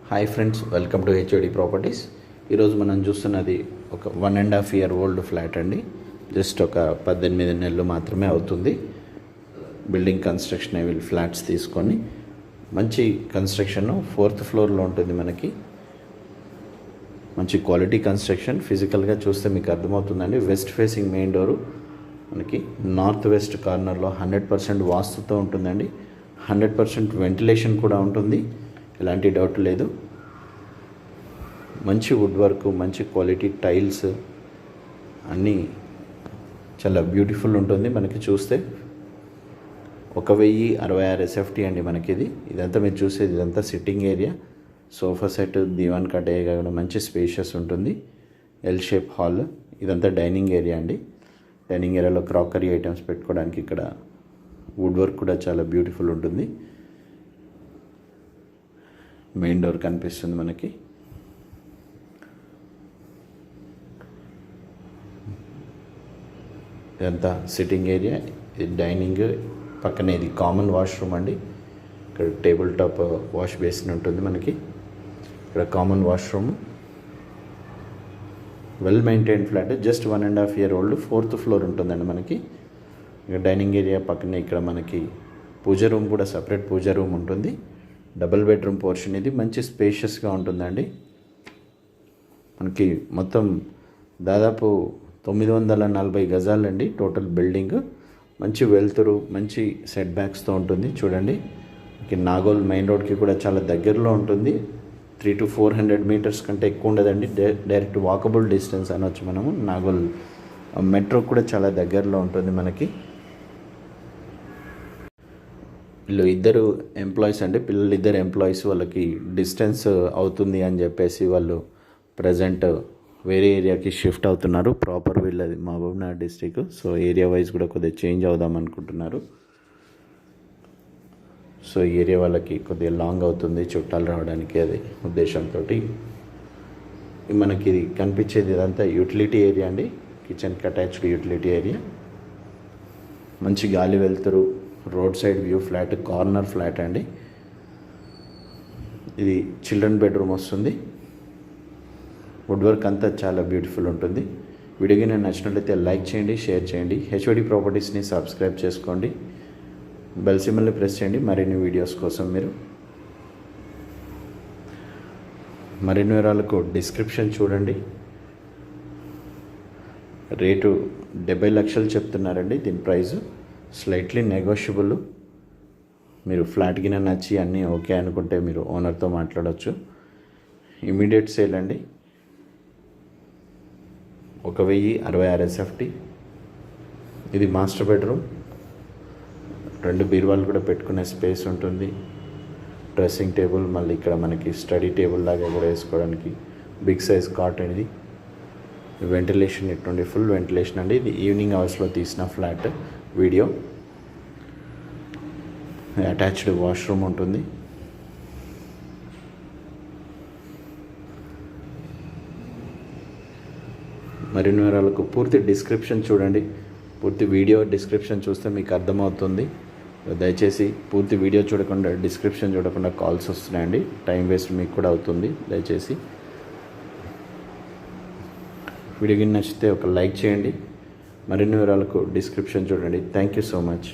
Hi friends, welcome to HOD properties. ఈరోజు మనం చూస్తున్నది ఒక 1.5 year ఓల్డ్ ఫ్లాట్ అండి. జస్ట్ ఒక 18 నెలలు మాత్రమే అవుతుంది బిల్డింగ్ కన్స్ట్రక్షన్ వీళ్ళు ఫ్లాట్స్ తీసుకొని. మంచి కన్స్ట్రక్షన్ 4th ఫ్లోర్లో ఉంటుంది. మనకి మంచి క్వాలిటీ కన్స్ట్రక్షన్. ఫిజికల్గా చూస్తే మీకు అర్థమవుతుందండి. వెస్ట్ ఫేసింగ్ మెయిన్ డోరు మనకి నార్త్ వెస్ట్ కార్నర్లో 100% వాస్తుతో ఉంటుందండి. 100% వెంటిలేషన్ కూడా ఉంటుంది, ఎలాంటి డౌట్ లేదు. మంచి వుడ్ వర్క్, మంచి క్వాలిటీ టైల్స్ అన్నీ చాలా బ్యూటిఫుల్ ఉంటుంది. మనకి చూస్తే 1066 SFT అండి మనకి ఇది. ఇదంతా మీరు చూసేది ఇదంతా సిట్టింగ్ ఏరియా, సోఫా సెట్, దివాన్ కట్ కూడా మంచి స్పేషియస్ ఉంటుంది. L shape hall. ఇదంతా డైనింగ్ ఏరియా అండి. డైనింగ్ ఏరియాలో క్రాకరీ ఐటమ్స్ పెట్టుకోవడానికి ఇక్కడ వుడ్ వర్క్ కూడా చాలా బ్యూటిఫుల్ ఉంటుంది. మెయిన్ డోర్ కనిపిస్తుంది మనకి. ఇదంతా సిట్టింగ్ ఏరియా, ఇది డైనింగ్. పక్కనే ఇది కామన్ వాష్రూమ్ అండి. ఇక్కడ టేబుల్ టాప్ వాష్ బేసిన్ ఉంటుంది మనకి. ఇక్కడ common washroom. Well maintain flat. Just 1.5 year old. 4th floor ఉంటుందండి మనకి. ఇక డైనింగ్ ఏరియా పక్కనే ఇక్కడ మనకి పూజ రూమ్ కూడా, సపరేట్ పూజ రూమ్ ఉంటుంది. డబుల్ బెడ్రూమ్ పోర్షన్ ఇది. మంచి స్పేషియస్గా ఉంటుందండి. మనకి మొత్తం దాదాపు 940 గజాలండి టోటల్ బిల్డింగ్. మంచి వెల్తురు, మంచి సెట్ బ్యాక్స్తో ఉంటుంది. చూడండి, నాగోల్ మెయిన్ రోడ్కి కూడా చాలా దగ్గరలో ఉంటుంది. 300 to 400 meters కంటే ఎక్కువ ఉండదండి. డైరెక్ట్ వాకబుల్ డిస్టెన్స్ అనొచ్చు మనము. నాగోల్ మెట్రో కూడా చాలా దగ్గరలో ఉంటుంది మనకి. వీళ్ళు ఇద్దరు ఎంప్లాయీస్ అండి, పిల్లలు ఇద్దరు ఎంప్లాయీస్. వాళ్ళకి డిస్టెన్స్ అవుతుంది అని చెప్పేసి వాళ్ళు ప్రజెంట్ వేరే ఏరియాకి షిఫ్ట్ అవుతున్నారు. ప్రాపర్ వీళ్ళది Mahabubnagar district. So area wise కూడా కొద్దిగా చేంజ్ అవుదాం అనుకుంటున్నారు. సో ఈ ఏరియా వాళ్ళకి కొద్దిగా లాంగ్ అవుతుంది చుట్టాలు రావడానికి, అది ఉద్దేశంతో. మనకి ఇది కనిపించేది ఇదంతా యూటిలిటీ ఏరియా అండి. కిచెన్కి అటాచ్డ్ యూటిలిటీ ఏరియా. మంచి గాలి వెళ్తురు, road side view flat, corner flat అండి. ఇది చిల్డ్రన్ బెడ్రూమ్ వస్తుంది. వుడ్ వర్క్ అంతా చాలా బ్యూటిఫుల్ ఉంటుంది. వీడియోకి నేను నచ్చినట్లయితే లైక్ చేయండి, షేర్ చేయండి. హెచ్ఓడి ప్రాపర్టీస్ని సబ్స్క్రైబ్ చేసుకోండి. బెల్ సింబల్ని ప్రెస్ చేయండి మరిన్ని వీడియోస్ కోసం. మీరు మరిన్ని వివరాలకు డిస్క్రిప్షన్ చూడండి. రేటు 70 లక్షలు చెప్తున్నారండి. దీని ప్రైస్ స్లైట్లీ నెగోషియబుల్. మీరు ఫ్లాట్ కింద నచ్చి అన్నీ ఓకే అనుకుంటే మీరు ఓనర్తో మాట్లాడవచ్చు. ఇమీడియట్ సేల్ అండి. 1066 SFT. ఇది మాస్టర్ బెడ్రూమ్. 2 బీరువాలు కూడా పెట్టుకునే స్పేస్ ఉంటుంది. డ్రెస్సింగ్ టేబుల్, మళ్ళీ ఇక్కడ మనకి స్టడీ టేబుల్ లాగా కూడా వేసుకోవడానికి బిగ్ సైజ్ కాట్ అనేది. వెంటిలేషన్ ఇటువంటి ఫుల్ వెంటిలేషన్ అండి. ఇది ఈవినింగ్ అవర్స్లో తీసిన ఫ్లాట్ వీడియో. అటాచ్డ్ వాష్రూమ్ ఉంటుంది. మరిన్ని వివరాలకు పూర్తి డిస్క్రిప్షన్ చూడండి. పూర్తి వీడియో డిస్క్రిప్షన్ చూస్తే మీకు అర్థమవుతుంది. దయచేసి పూర్తి వీడియో చూడకుండా, డిస్క్రిప్షన్ చూడకుండా కాల్స్ వస్తున్నాయండి. టైం వేస్ట్ మీకు కూడా అవుతుంది. దయచేసి వీడియోకి నచ్చితే ఒక లైక్ చేయండి. మరిన్ని వివరాలకు డిస్క్రిప్షన్ చూడండి. Thank you so much.